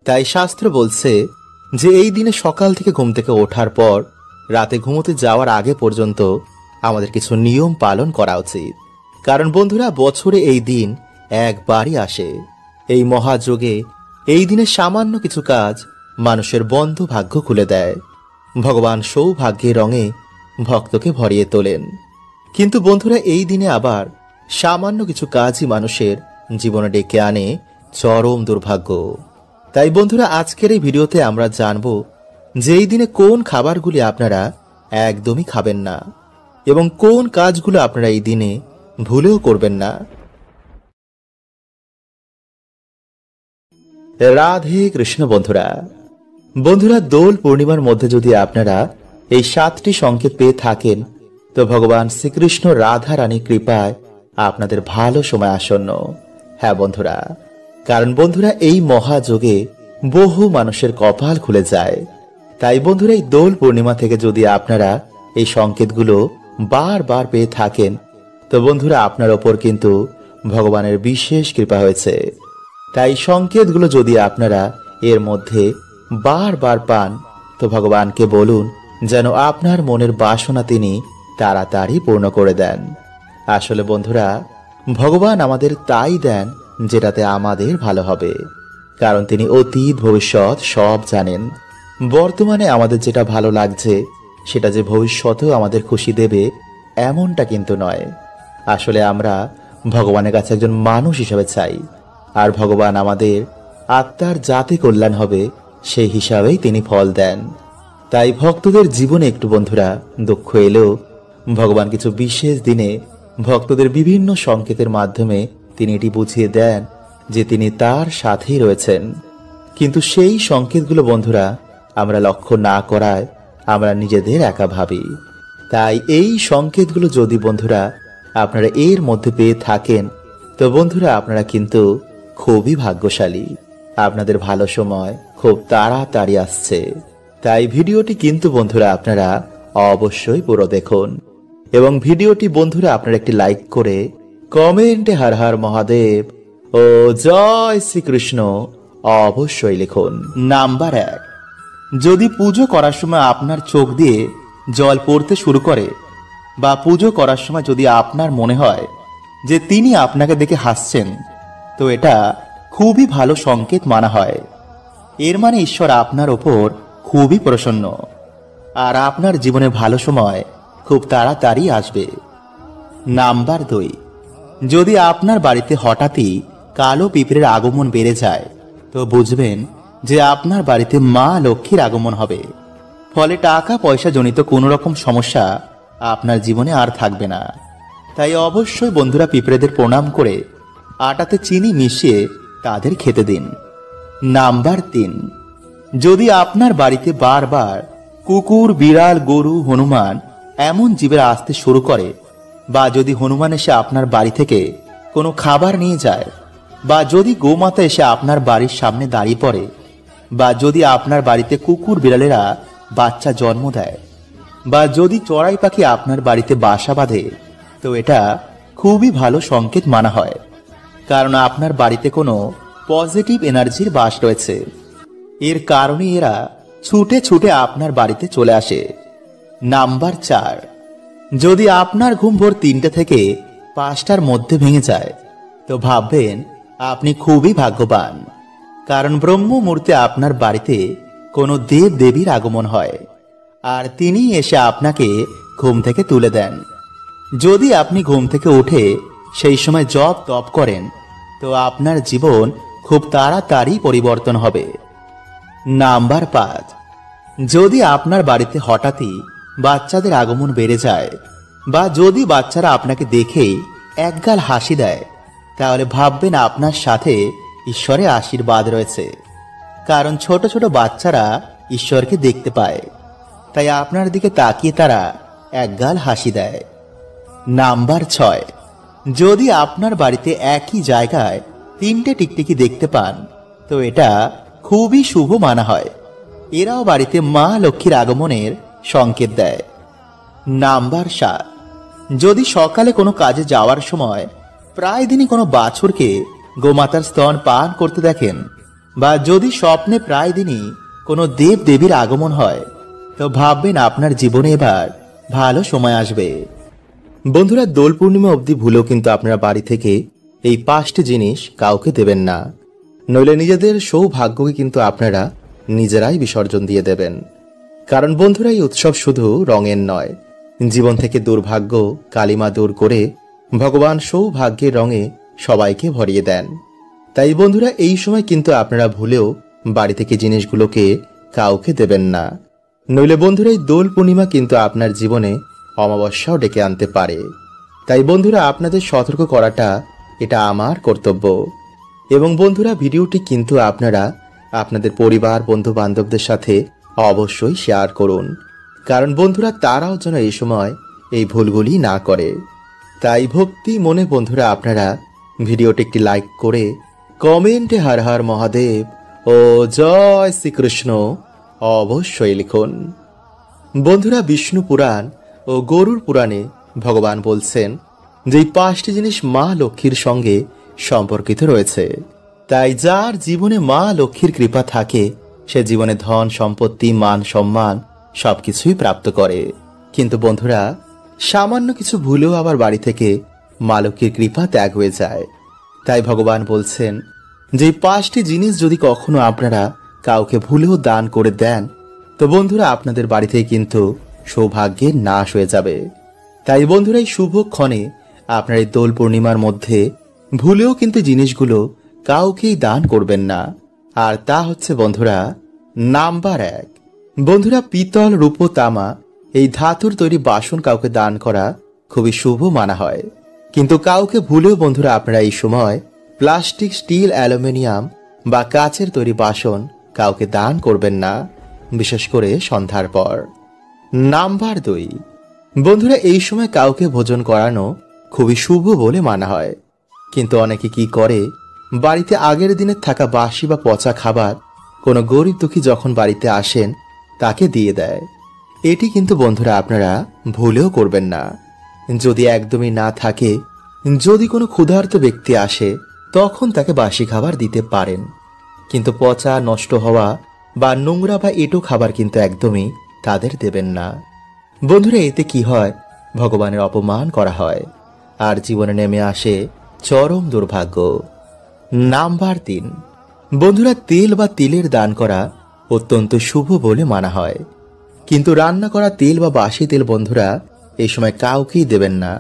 তাই শাস্ত্র বলছে যে এই দিনে সকাল থেকে ঘুম থেকে ওঠার পর রাতে ঘুমোতে যাওয়ার আগে পর্যন্ত আমাদের কিছু নিয়ম পালন করা উচিত। কারণ বন্ধুরা, বছরে এই দিন একবারই আসে। এই মহাযোগে এই দিনে সামান্য কিছু কাজ মানুষের বন্ধ ভাগ্য খুলে দেয়। ভগবান সৌভাগ্যের রঙে ভক্তকে ভরিয়ে তোলেন। কিন্তু বন্ধুরা, এই দিনে আবার সামান্য কিছু কাজই মানুষের জীবনে ডেকে আনে চরম দুর্ভাগ্য। তাই বন্ধুরা, আজকের এই ভিডিওতে আমরা জানব যে এই দিনে কোন খাবারগুলি আপনারা একদমই খাবেন না এবং কোন কাজগুলো আপনারা এই দিনে ভুলেও করবেন না। রাধে কৃষ্ণ। বন্ধুরা, দোল পূর্ণিমার মধ্যে যদি আপনারা এই 7টি সংকেত পেয়ে থাকেন তো ভগবান শ্রীকৃষ্ণ রাধা রানীর কৃপায় আপনাদের ভালো সময় আসন্ন। হ্যাঁ বন্ধুরা, কারণ বন্ধুরা, এই মহাযোগে বহু মানুষের কপাল খুলে যায়। তাই বন্ধুরা, এই দোল পূর্ণিমা থেকে যদি আপনারা এই সংকেতগুলো বারবার পেয়ে থাকেন তো বন্ধুরা, আপনার ওপর কিন্তু ভগবানের বিশেষ কৃপা হয়েছে। তাই সংকেতগুলো যদি আপনারা এর মধ্যে বারবার পান তো ভগবানকে বলুন যেন আপনার মনের বাসনা তিনি তাড়াতাড়ি পূর্ণ করে দেন। আসলে বন্ধুরা, ভগবান আমাদের তাই দেন যেটাতে আমাদের ভালো হবে, কারণ তিনি অতীত ভবিষ্যৎ সব জানেন। বর্তমানে আমাদের যেটা ভালো লাগছে সেটা যে ভবিষ্যতেও আমাদের খুশি দেবে এমনটা কিন্তু নয়। আসলে আমরা ভগবানের কাছে একজন মানুষ হিসাবে চাই, আর ভগবান আমাদের আত্মার যাতে কল্যাণ হবে সেই হিসাবেই তিনি ফল দেন। তাই ভক্তদের জীবনে একটু বন্ধুরা দুঃখ এলেও ভগবান কিছু বিশেষ দিনে ভক্তদের বিভিন্ন সংকেতের মাধ্যমে তিনি এটি বুঝিয়ে দেন যে তিনি তার সাথেই রয়েছেন। কিন্তু সেই সংকেতগুলো বন্ধুরা আমরা লক্ষ্য না করায় আমরা নিজেদের একা ভাবি। তাই এই সংকেতগুলো যদি বন্ধুরা আপনারা এর মধ্যে পেয়ে থাকেন তো বন্ধুরা আপনারা কিন্তু খুবই ভাগ্যশালী। আপনাদের ভালো সময় খুব তাড়াতাড়ি আসছে। তাই ভিডিওটি কিন্তু বন্ধুরা আপনারা অবশ্যই পুরো দেখুন এবং ভিডিওটি বন্ধুরা আপনারা একটি লাইক করে কমেন্টে হর হর মহাদেব ও জয় শ্রীকৃষ্ণ অবশ্যই লিখুন। নাম্বার 1, যদি পুজো করার সময় আপনার চোখ দিয়ে জল পড়তে শুরু করে বা পুজো করার সময় যদি আপনার মনে হয় যে তিনি আপনাকে দেখে হাসছেন তো এটা খুবই ভালো সংকেত মানা হয়। এর মানে ঈশ্বর আপনার ওপর খুবই প্রসন্ন আর আপনার জীবনে ভালো সময় খুব তাড়াতাড়ি আসবে। নাম্বার 2, যদি আপনার বাড়িতে হঠাৎই কালো পিঁপড়ের আগমন বেড়ে যায় তো বুঝবেন যে আপনার বাড়িতে মা লক্ষ্মীর আগমন হবে। ফলে টাকা পয়সা জনিত কোনো রকম সমস্যা আপনার জীবনে আর থাকবে না। তাই অবশ্যই বন্ধুরা পিঁপড়েদের প্রণাম করে আটাতে চিনি মিশিয়ে তাদের খেতে দিন। নাম্বার 3, যদি আপনার বাড়িতে বারবার কুকুর, বিড়াল, গরু, হনুমান এমন জীবের আসতে শুরু করে বা যদি হনুমান এসে আপনার বাড়ি থেকে কোনো খাবার নিয়ে যায় বা যদি গোমাতা এসে আপনার বাড়ির সামনে দাঁড়িয়ে পড়ে বা যদি আপনার বাড়িতে কুকুর বিড়ালেরা বাচ্চা জন্ম দেয় বা যদি চড়াই পাখি আপনার বাড়িতে বাসা বাঁধে তো এটা খুবই ভালো সংকেত মানা হয়, কারণ আপনার বাড়িতে কোনো পজিটিভ এনার্জির বাস রয়েছে। এর কারণে এরা ছুটে ছুটে আপনার বাড়িতে চলে আসে। নাম্বার 4, যদি আপনার ঘুম ভোর 3টে থেকে 5টার মধ্যে ভেঙে যায় তো ভাববেন আপনি খুবই ভাগ্যবান, কারণ ব্রহ্ম মুহূর্তে আপনার বাড়িতে কোনো দেব দেবীর আগমন হয় আর তিনি এসে আপনাকে ঘুম থেকে তুলে দেন। যদি আপনি ঘুম থেকে উঠে সেই সময় জপ তপ করেন তো আপনার জীবন খুব তাড়াতাড়ি পরিবর্তন হবে। নাম্বার 5, যদি আপনার বাড়িতে হঠাৎই বাচ্চাদের আগমন বেড়ে যায় বা যদি বাচ্চারা আপনাকে দেখেই একগাল হাসি দেয় তাহলে ভাববেন আপনার সাথে ঈশ্বরের আশীর্বাদ রয়েছে, কারণ ছোট ছোট বাচ্চারা ঈশ্বরকে দেখতে পায় তাই আপনার দিকে তাকিয়ে তারা একগাল হাসি দেয়। নাম্বার 6, যদি আপনার বাড়িতে একই জায়গায় 3টে টিকটিকি দেখতে পান তো এটা খুবই শুভ মানা হয়। এরাও বাড়িতে মা লক্ষ্মীর আগমনের সংকেত দেয়। নাম্বার 7, যদি সকালে কোনো কাজে যাওয়ার সময় প্রায় দিনই কোনো বাছুরকে গোমাতার স্তন পান করতে দেখেন বা যদি স্বপ্নে প্রায় দিনই কোনো দেব দেবীর আগমন হয়, তো ভাববেন আপনার জীবনে এবার ভালো সময় আসবে। বন্ধুরা, দোল পূর্ণিমা অবধি ভুলেও কিন্তু আপনারা বাড়ি থেকে এই 5টি জিনিস কাউকে দেবেন না, নইলে নিজেদের সৌভাগ্যকে কিন্তু আপনারা নিজেরাই বিসর্জন দিয়ে দেবেন। কারণ বন্ধুরা, এই উৎসব শুধু রঙের নয়, জীবন থেকে দুর্ভাগ্য কালিমা দূর করে ভগবান সৌভাগ্যের রঙে সবাইকে ভরিয়ে দেন। তাই বন্ধুরা, এই সময় কিন্তু আপনারা ভুলেও বাড়ি থেকে জিনিসগুলোকে কাউকে দেবেন না, নইলে বন্ধুরা এই দোল পূর্ণিমা কিন্তু আপনার জীবনে অমাবস্যাও ডেকে আনতে পারে। তাই বন্ধুরা, আপনাদের সতর্ক করাটা এটা আমার কর্তব্য। এবং বন্ধুরা, ভিডিওটি কিন্তু আপনারা আপনাদের পরিবার বন্ধু বান্ধবদের সাথে অবশ্যই শেয়ার করুন, কারণ বন্ধুরা তারাও যেন এই সময় এই ভুলগুলি না করে। তাই ভক্তি মনে বন্ধুরা আপনারা ভিডিওটি একটি লাইক করে কমেন্টে হর হর মহাদেব ও জয় শ্রীকৃষ্ণ অবশ্যই লিখুন। বন্ধুরা, বিষ্ণু পুরাণ ও গরুর পুরাণে ভগবান বলছেন যে এই 5টি জিনিস মা লক্ষ্মীর সঙ্গে সম্পর্কিত রয়েছে। তাই যার জীবনে মা লক্ষ্মীর কৃপা থাকে সে জীবনে ধন সম্পত্তি মান সম্মান সবকিছুই প্রাপ্ত করে। কিন্তু বন্ধুরা, সামান্য কিছু ভুলেও আবার বাড়ি থেকে মা লক্ষ্মীর কৃপা ত্যাগ হয়ে যায়। তাই ভগবান বলছেন যে এই 5টি জিনিস যদি কখনো আপনারা কাউকে ভুলেও দান করে দেন, তো বন্ধুরা আপনাদের বাড়ি থেকে কিন্তু সৌভাগ্যের নাশ হয়ে যাবে। তাই বন্ধুরা, এই শুভক্ষণে আপনার এই দোল পূর্ণিমার মধ্যে ভুলেও কিন্তু জিনিসগুলো কাউকেই দান করবেন না। আর তা হচ্ছে বন্ধুরা নাম্বার 1। বন্ধুরা, পিতল রূপো তামা এই ধাতুর তৈরি বাসন কাউকে দান করা খুবই শুভ মানা হয়। কিন্তু কাউকে ভুলেও বন্ধুরা আপনারা এই সময় প্লাস্টিক স্টিল অ্যালুমিনিয়াম বা কাচের তৈরি বাসন কাউকে দান করবেন না, বিশেষ করে সন্ধ্যার পর। নাম্বার 2। বন্ধুরা, এই সময় কাউকে ভোজন করানো খুবই শুভ বলে মানা হয়। কিন্তু অনেকে কি করে, বাড়িতে আগের দিনের থাকা বাসি বা পচা খাবার কোনো গরিব দুঃখী যখন বাড়িতে আসেন তাকে দিয়ে দেয়। এটি কিন্তু বন্ধুরা আপনারা ভুলেও করবেন না। যদি একদমই না থাকে, যদি কোনো ক্ষুধার্ত ব্যক্তি আসে তখন তাকে বাসি খাবার দিতে পারেন, কিন্তু পচা নষ্ট হওয়া বা নোংরা বা এঁটো খাবার কিন্তু একদমই তাদের দেবেন না। বন্ধুরা, এতে কি হয়, ভগবানের অপমান করা হয় আর জীবনে নেমে আসে চরম দুর্ভাগ্য। নাম্বার 3। বন্ধুরা, তেল বা তিলের দান করা অত্যন্ত শুভ বলে মানা হয়। কিন্তু রান্না করা তেল বা বাসি তেল বন্ধুরা এই সময় কাউকেই দেবেন না।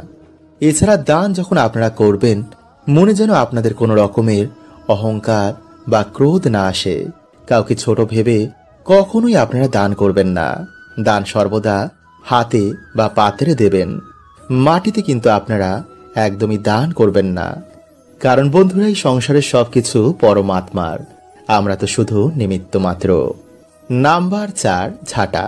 এছাড়া দান যখন আপনারা করবেন, মনে যেন আপনাদের কোনো রকমের অহংকার বা ক্রোধ না আসে। কাউকে ছোট ভেবে কখনোই আপনারা দান করবেন না। দান সর্বদা হাতে বা পাত্রে দেবেন, মাটিতে কিন্তু আপনারা একদমই দান করবেন না। কারণ বন্ধুরা, এই সংসারের সবকিছু পরমাত্মার, আমরা তো শুধু নিমিত্ত মাত্র। নাম্বার 4। ঝাঁটা।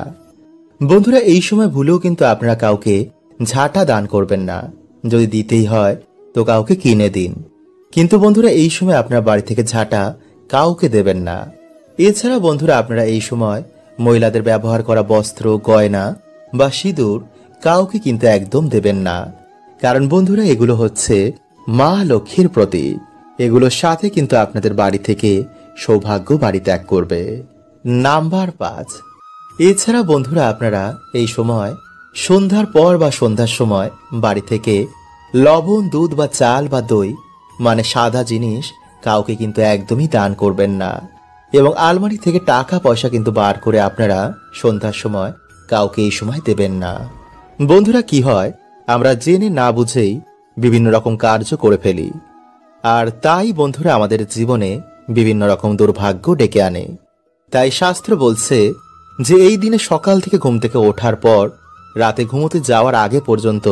বন্ধুরা, এই সময় ভুলেও কিন্তু আপনারা কাউকে ঝাঁটা দান করবেন না। যদি দিতেই হয় তো কাউকে কিনে দিন, কিন্তু বন্ধুরা এই সময় আপনার বাড়ি থেকে ঝাঁটা কাউকে দেবেন না। এছাড়া বন্ধুরা আপনারা এই সময় মহিলাদের ব্যবহার করা বস্ত্র গয়না বা সিঁদুর কাউকে কিন্তু একদম দেবেন না। কারণ বন্ধুরা এগুলো হচ্ছে মা লক্ষ্মীর প্রতীক। এগুলোর সাথে কিন্তু আপনাদের বাড়ি থেকে সৌভাগ্য বাড়ি ত্যাগ করবে। নাম্বার 5। এছাড়া বন্ধুরা আপনারা এই সময় সন্ধ্যার পর বা সন্ধ্যার সময় বাড়ি থেকে লবণ দুধ বা চাল বা দই মানে সাদা জিনিস কাউকে কিন্তু একদমই দান করবেন না। এবং আলমারি থেকে টাকা পয়সা কিন্তু বার করে আপনারা সন্ধ্যার সময় কাউকে এই সময় দেবেন না। বন্ধুরা, কি হয়, আমরা জেনে না বুঝেই বিভিন্ন রকম কার্য করে ফেলি, আর তাই বন্ধুরা আমাদের জীবনে বিভিন্ন রকম দুর্ভাগ্য ডেকে আনে। তাই শাস্ত্র বলছে যে এই দিনে সকাল থেকে ঘুম থেকে ওঠার পর রাতে ঘুমোতে যাওয়ার আগে পর্যন্ত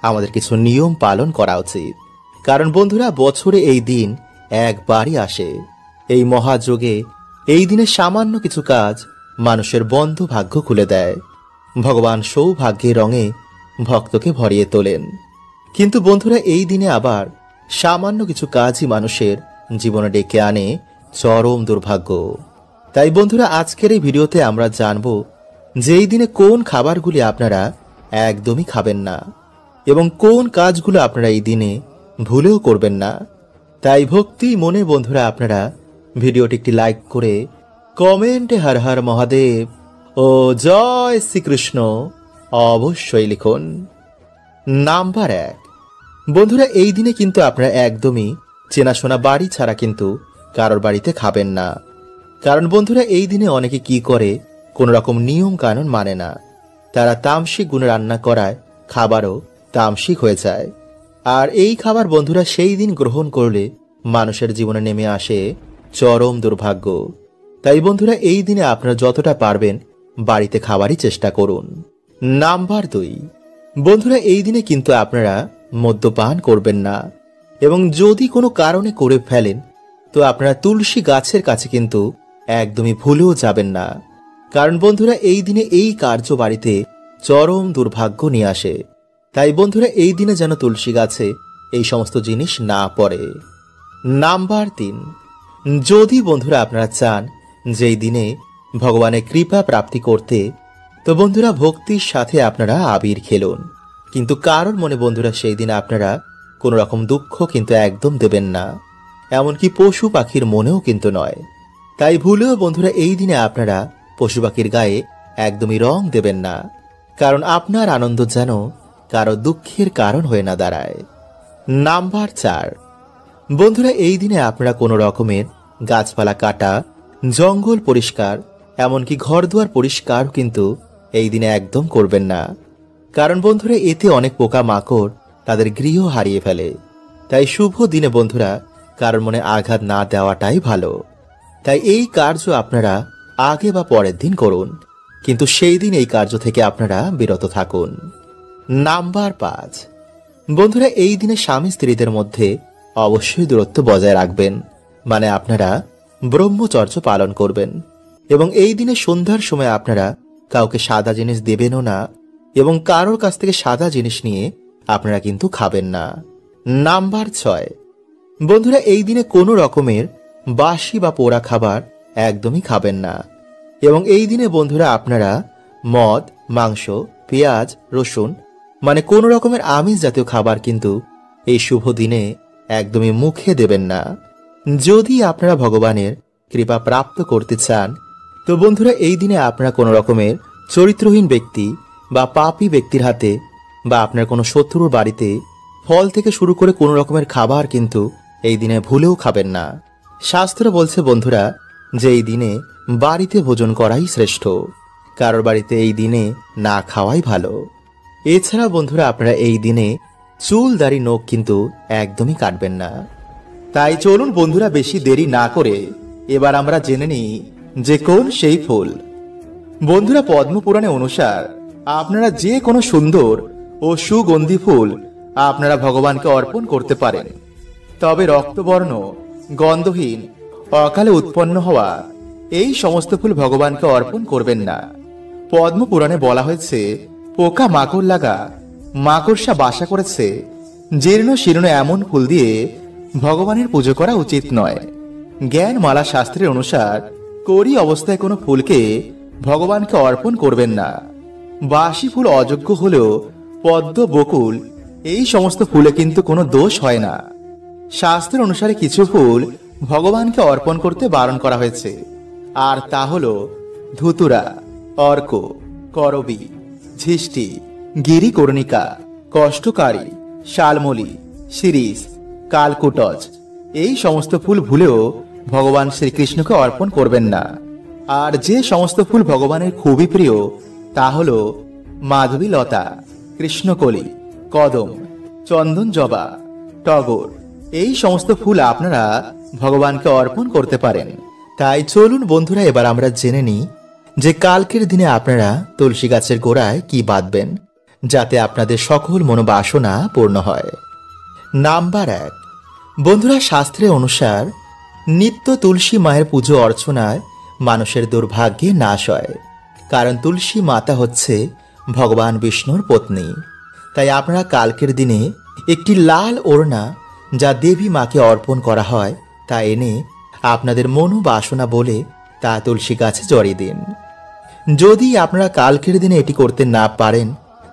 আমাদের কিছু নিয়ম পালন করা উচিত। কারণ বন্ধুরা বছরে এই দিন একবারই আসে। এই মহাযোগে এই দিনে সামান্য কিছু কাজ মানুষের বন্ধ ভাগ্য খুলে দেয়। ভগবান সৌভাগ্যের রঙে ভক্তকে ভরিয়ে তোলেন। কিন্তু বন্ধুরা এই দিনে আবার সামান্য কিছু কাজই মানুষের জীবনে ডেকে আনে চরম দুর্ভাগ্য। তাই বন্ধুরা আজকের এই ভিডিওতে আমরা জানব যে এই দিনে কোন খাবারগুলি আপনারা একদমই খাবেন না এবং কোন কাজগুলো আপনারা এই দিনে ভুলেও করবেন না। তাই ভক্তি মনে বন্ধুরা আপনারা ভিডিওটি একটি লাইক করে কমেন্টে হর হর মহাদেব ও জয় শ্রীকৃষ্ণ অবশ্যই লিখুন। নাম্বার 1, বন্ধুরা এই দিনে কিন্তু আপনারা একদমই চেনাশোনা বাড়ি ছাড়া কিন্তু কারোর বাড়িতে খাবেন না। কারণ বন্ধুরা এই দিনে অনেকে কি করে, কোন রকম নিয়ম কানুন মানে না। তারা তামসিক গুণে রান্না করায় খাবারও তামসিক হয়ে যায়। আর এই খাবার বন্ধুরা সেই দিন গ্রহণ করলে মানুষের জীবনে নেমে আসে চরম দুর্ভাগ্য। তাই বন্ধুরা এই দিনে আপনারা যতটা পারবেন বাড়িতে খাবারই চেষ্টা করুন। নাম্বার 2, বন্ধুরা এই দিনে কিন্তু আপনারা মদ্যপান করবেন না, এবং যদি কোনো কারণে করে ফেলেন তো আপনারা তুলসী গাছের কাছে কিন্তু একদমই ভুলেও যাবেন না। কারণ বন্ধুরা এই দিনে এই কার্য বাড়িতে চরম দুর্ভাগ্য নিয়ে আসে। তাই বন্ধুরা এই দিনে যেন তুলসী গাছে এই সমস্ত জিনিস না পড়ে। নাম্বার 3, যদি বন্ধুরা আপনারা চান যে এই দিনে ভগবানের কৃপা প্রাপ্তি করতে, তো বন্ধুরা ভক্তির সাথে আপনারা আবির খেলুন। কিন্তু কারোর মনে বন্ধুরা সেই দিন আপনারা কোনো রকম দুঃখ কিন্তু একদম দেবেন না, এমনকি পশু পাখির মনেও কিন্তু নয়। তাই ভুলেও বন্ধুরা এই দিনে আপনারা পশু পাখির গায়ে একদমই রং দেবেন না, কারণ আপনার আনন্দ যেন কারো দুঃখের কারণ হয়ে না দাঁড়ায়। নাম্বার 4, বন্ধুরা এই দিনে আপনারা কোনো রকমের গাছপালা কাটা, জঙ্গল পরিষ্কার, এমনকি ঘরদুয়ার পরিষ্কার কিন্তু এই দিনে একদম করবেন না। কারণ বন্ধুরা এতে অনেক পোকা মাকড় তাদের গৃহ হারিয়ে ফেলে। তাই শুভ দিনে বন্ধুরা কারোর মনে আঘাত না দেওয়াটাই ভালো। তাই এই কার্য আপনারা আগে বা পরের দিন করুন, কিন্তু সেই দিন এই কার্য থেকে আপনারা বিরত থাকুন। নাম্বার 5, বন্ধুরা এই দিনে স্বামী স্ত্রীদের মধ্যে অবশ্যই দূরত্ব বজায় রাখবেন, মানে আপনারা ব্রহ্মচর্য পালন করবেন। এবং এই দিনে সন্ধ্যার সময় আপনারা কাউকে সাদা জিনিস দেবেনও না, এবং কারোর কাছ থেকে সাদা জিনিস নিয়ে আপনারা কিন্তু খাবেন না। নাম্বার 6, বন্ধুরা এই দিনে কোনো রকমের বাসি বা পোড়া খাবার একদমই খাবেন না। এবং এই দিনে বন্ধুরা আপনারা মদ, মাংস, পেঁয়াজ, রসুন, মানে কোনো রকমের আমিষ জাতীয় খাবার কিন্তু এই শুভ দিনে একদমই মুখে দেবেন না। যদি আপনারা ভগবানের কৃপা প্রাপ্ত করতে চান, তো বন্ধুরা এই দিনে আপনারা কোনো রকমের চরিত্রহীন ব্যক্তি বা পাপী ব্যক্তির হাতে বা আপনার কোনো শত্রুর বাড়িতে ফল থেকে শুরু করে কোনো রকমের খাবার কিন্তু এই দিনে ভুলেও খাবেন না। শাস্ত্র বলছে বন্ধুরা যে এই দিনে বাড়িতে ভোজন করাই শ্রেষ্ঠ, কারোর বাড়িতে এই দিনে না খাওয়াই ভালো। এছাড়া বন্ধুরা আপনারা এই দিনে চুল দাড়ি নখ কিন্তু একদমই কাটবেন না। তাই চলুন বন্ধুরা বেশি দেরি না করে এবার আমরা জেনে নিই যে কোন সেই ফুল। বন্ধুরা পদ্মপুরাণে অনুসার আপনারা যে কোনো সুন্দর ও সুগন্ধি ফুল আপনারা ভগবানকে অর্পণ করতে পারেন। তবে রক্তবর্ণ, গন্ধহীন, অকালে উৎপন্ন হওয়া এই সমস্ত ফুল ভগবানকে অর্পণ করবেন না। পদ্মপুরাণে বলা হয়েছে পোকা মাকড় লাগা, মাকড়সা বাসা করেছে জীর্ণ শীর্ণ এমন ফুল দিয়ে ভগবানের পুজো করা উচিত নয়। জ্ঞানমালা শাস্ত্রের অনুসার করি অবস্থায় কোনো ফুলকে ভগবানকে অর্পণ করবেন না। বাসি ফুল অযোগ্য হলেও পদ্ম, বকুল এই সমস্ত ফুলে কিন্তু কোনো দোষ হয় না। শাস্ত্রের অনুসারে কিছু ফুল ভগবানকে অর্পণ করতে বারণ করা হয়েছে, আর তা হল ধুতুরা, অর্ক, করবী, ঝিষ্টি, গিরিকর্ণিকা, কষ্টকারী, শালমলি, শিরিষ, কালকুটজ এই সমস্ত ফুল ভুলেও ভগবান শ্রীকৃষ্ণকে অর্পণ করবেন না। আর যে সমস্ত ফুল ভগবানের খুবই প্রিয় তা হল মাধবী লতা, কৃষ্ণকলি, কদম, চন্দন জবা, টগর এই সমস্ত ফুল আপনারা ভগবানকে অর্পণ করতে পারেন। তাই চলুন বন্ধুরা এবার আমরা জেনে নিই যে কালকের দিনে আপনারা তুলসী গাছের গোড়ায় কি বাঁধবেন যাতে আপনাদের সকল মনোবাসনা পূর্ণ হয়। নাম্বার 1, বন্ধুরা শাস্ত্রের অনুসার নিত্য তুলসী মায়ের পুজো অর্চনায় মানুষের দুর্ভাগ্যে নাশ হয়, কারণ তুলসী মাতা হচ্ছে ভগবান বিষ্ণুর পত্নী। তাই আপনারা কালকের দিনে একটি লাল ওড়না যা দেবী মাকে অর্পণ করা হয় তা এনে আপনাদের মনোবাসনা বলে তা তুলসী গাছে জড়িয়ে দিন। যদি আপনারা কালকের দিনে এটি করতে না পারেন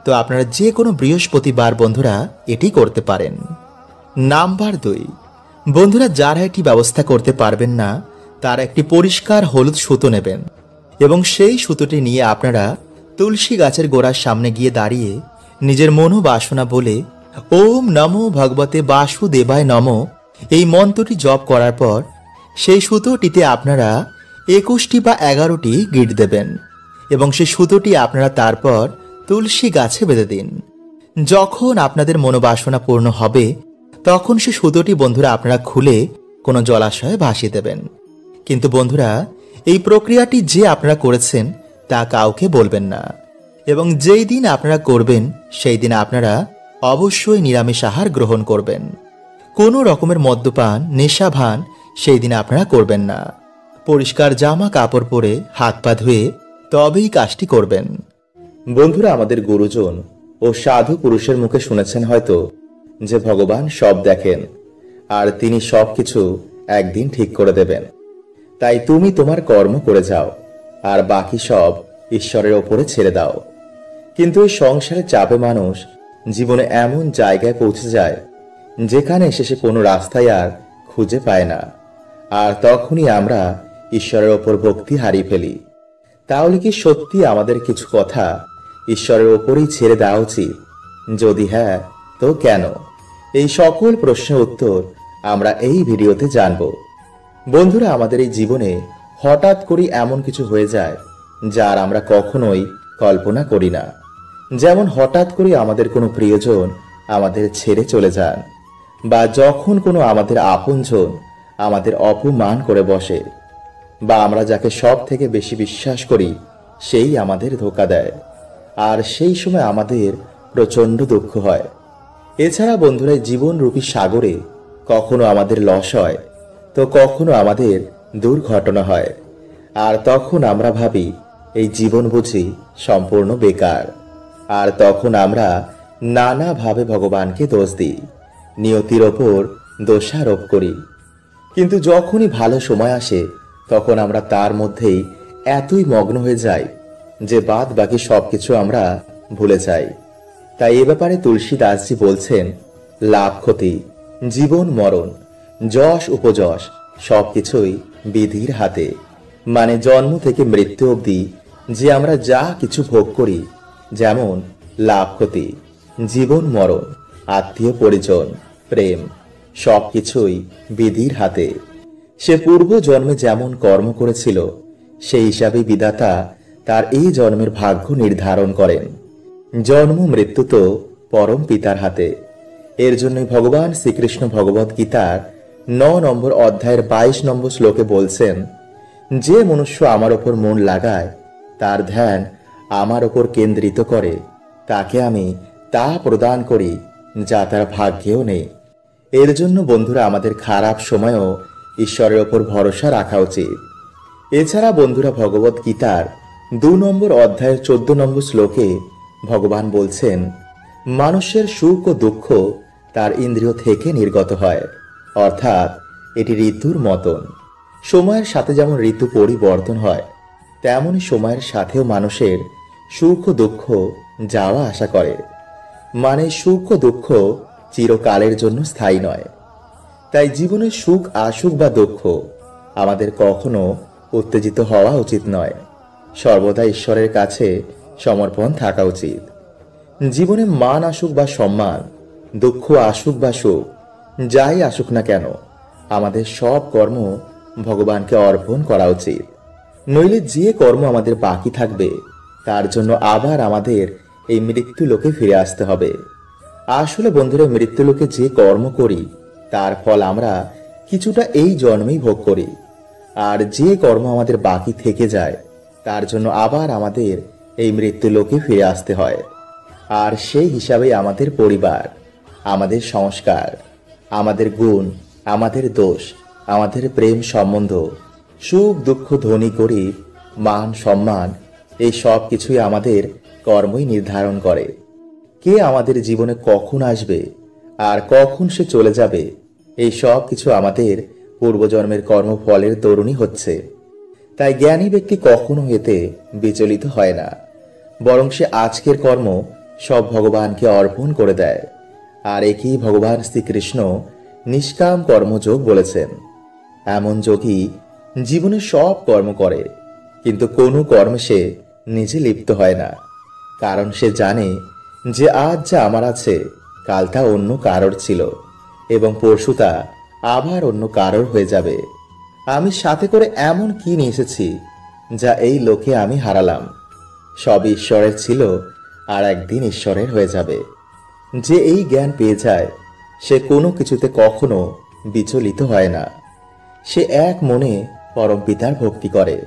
তো আপনারা যে কোনো বৃহস্পতিবার বন্ধুরা এটি করতে পারেন। নাম্বার 2, বন্ধুরা যারা এটি ব্যবস্থা করতে পারবেন না তার একটি পরিষ্কার হলুদ সুতো নেবেন এবং সেই সুতোটি নিয়ে আপনারা তুলসী গাছের গোড়ার সামনে গিয়ে দাঁড়িয়ে নিজের মনোবাসনা বলে ওম নমো ভগবতে বাসুদেবায় নমঃ এই মন্ত্রটি জপ করার পর সেই সুতোটিতে আপনারা 21টি বা 11টি গিঁট দেবেন এবং সেই সুতোটি আপনারা তারপর তুলসী গাছে বেঁধে দিন। যখন আপনাদের মনোবাসনা পূর্ণ হবে তখন সে সুতোটি বন্ধুরা আপনারা খুলে কোনো জলাশয়ে ভাসিয়ে দেবেন। কিন্তু বন্ধুরা, এই প্রক্রিয়াটি যে আপনারা করেছেন তা কাউকে বলবেন না এবং যেই দিন আপনারা করবেন সেই দিন আপনারা অবশ্যই নিরামিষ আহার গ্রহণ করবেন। কোনো রকমের মদ্যপান, নেশাভান সেই দিন আপনারা করবেন না। পরিষ্কার জামা কাপড় পরে হাত পা ধুয়ে তবেই কাজটি করবেন। বন্ধুরা, আমাদের গুরুজন ও সাধু পুরুষের মুখে শুনেছেন হয়তো যে ভগবান সব দেখেন আর তিনি সবকিছু একদিন ঠিক করে দেবেন। তাই তুমি তোমার কর্ম করে যাও আর বাকি সব ঈশ্বরের ওপরে ছেড়ে দাও। কিন্তু এই সংসারের চাপে মানুষ জীবনে এমন জায়গায় পৌঁছে যায় যেখানে শেষে কোনো রাস্তায় আর খুঁজে পায় না, আর তখনই আমরা ঈশ্বরের ওপর ভক্তি হারিয়ে ফেলি। তাহলে কি সত্যি আমাদের কিছু কথা ঈশ্বরের ওপরেই ছেড়ে দেওয়া উচিত? যদি হ্যাঁ, তো কেন? এই সকল প্রশ্নের উত্তর আমরা এই ভিডিওতে জানব। বন্ধুরা, আমাদের এই জীবনে হঠাৎ করে এমন কিছু হয়ে যায় যার আমরা কখনোই কল্পনা করি না। যেমন হঠাৎ করে আমাদের কোনো প্রিয়জন আমাদের ছেড়ে চলে যান, বা যখন কোনো আমাদের আপনজন আমাদের অপমান করে বসে, বা আমরা যাকে সব থেকে বেশি বিশ্বাস করি সেই আমাদের ধোঁকা দেয়, আর সেই সময় আমাদের প্রচণ্ড দুঃখ হয়। এছাড়া বন্ধুরা, জীবনরূপী সাগরে কখনো আমাদের লস হয় তো কখনো আমাদের দুর্ঘটনা হয়, আর তখন আমরা ভাবি এই জীবন বুঝি সম্পূর্ণ বেকার। আর তখন আমরা নানাভাবে ভগবানকে দোষ দিই, নিয়তির ওপর দোষারোপ করি। কিন্তু যখনই ভালো সময় আসে তখন আমরা তার মধ্যেই এতই মগ্ন হয়ে যাই যে বাদ বাকি সবকিছু আমরা ভুলে যাই। তাই এ ব্যাপারে তুলসীদাসজি বলছেন, লাভ ক্ষতি, জীবন মরণ, যশ উপযশ সবকিছুই বিধির হাতে। মানে জন্ম থেকে মৃত্যু অবধি যে আমরা যা কিছু ভোগ করি, যেমন লাভ ক্ষতি, জীবন মরণ, আত্মীয় পরিজন, প্রেম, সবকিছুই বিধির হাতে। সে পূর্ব জন্মে যেমন কর্ম করেছিল সেই হিসাবে বিধাতা তার এই জন্মের ভাগ্য নির্ধারণ করেন। জন্ম মৃত্যু তো পরম পিতার হাতে। এর জন্যই ভগবান শ্রীকৃষ্ণ ভগবত গীতার 9 নম্বর অধ্যায়ের 22 নম্বর শ্লোকে বলছেন, যে মনুষ্য আমার ওপর মন লাগায়, তার ধ্যান আমার ওপর কেন্দ্রিত করে, তাকে আমি তা প্রদান করি যা তার ভাগ্যেও নেই। এর জন্য বন্ধুরা, আমাদের খারাপ সময়েও ঈশ্বরের ওপর ভরসা রাখা উচিত। এছাড়া বন্ধুরা, ভগবত গীতার 2 নম্বর অধ্যায়ের 14 নম্বর শ্লোকে ভগবান বলছেন, মানুষের সুখ ও দুঃখ তার ইন্দ্রিয় থেকে নির্গত হয়, অর্থাৎ এটি ঋতুর মতন। সময়ের সাথে যেমন ঋতু পরিবর্তন হয়, তেমনই সময়ের সাথেও মানুষের সুখ ও দুঃখ যাওয়া আসা করে। মানে সুখ ও দুঃখ চিরকালের জন্য স্থায়ী নয়। তাই জীবনে সুখ আসুক বা দুঃখ, আমাদের কখনো উত্তেজিত হওয়া উচিত নয়। সর্বদা ঈশ্বরের কাছে সমর্পণ থাকা উচিত। জীবনে মান আসুক বা সম্মান, দুঃখ আসুক বা সুখ, যাই আসুক না কেন, আমাদের সব কর্ম ভগবানকে অর্পণ করা উচিত। নইলে যে কর্ম আমাদের বাকি থাকবে তার জন্য আবার আমাদের এই মৃত্যু লোকে ফিরে আসতে হবে। আসলে বন্ধুরা, মৃত্যু লোকে যে কর্ম করি তার ফল আমরা কিছুটা এই জন্মেই ভোগ করি, আর যে কর্ম আমাদের বাকি থেকে যায় তার জন্য আবার আমাদের এই মৃত্যু লোকে ফিরে আসতে হয়। আর সেই হিসাবে আমাদের পরিবার, আমাদের সংস্কার, আমাদের গুণ, আমাদের দোষ, আমাদের প্রেম সম্বন্ধ, সুখ দুঃখ, ধনী গরিব, মান সম্মান, এই সব কিছুই আমাদের কর্মই নির্ধারণ করে। কে আমাদের জীবনে কখন আসবে আর কখন সে চলে যাবে, এই সব কিছু আমাদের পূর্বজন্মের কর্মফলের দরুনই হচ্ছে। তাই জ্ঞানী ব্যক্তি কখনো এতে বিচলিত হয় না, বরং সে আজকের কর্ম সব ভগবানকে অর্পণ করে দেয়। আর একেই ভগবান শ্রীকৃষ্ণ নিষ্কাম কর্মযোগ বলেছেন। এমন যোগী জীবনে সব কর্ম করে, কিন্তু কোনো কর্মে সে নিজে লিপ্ত হয় না। কারণ সে জানে যে আজ যা আমার আছে কাল তা অন্য কারোর ছিল এবং পরশু তা আবার অন্য কারোর হয়ে যাবে। আমি সাথে করে এমন কি নিয়ে এসেছি যা এই লোকে আমি হারালাম? সব ঈশ্বরের ছিল আর একদিন ঈশ্বরের হয়ে যাবে। যে এই জ্ঞান পেয়ে যায় সে কোনো কিছুতে কখনো বিচলিত হয় না। সে এক মনে পরমপিতার ভক্তি করে।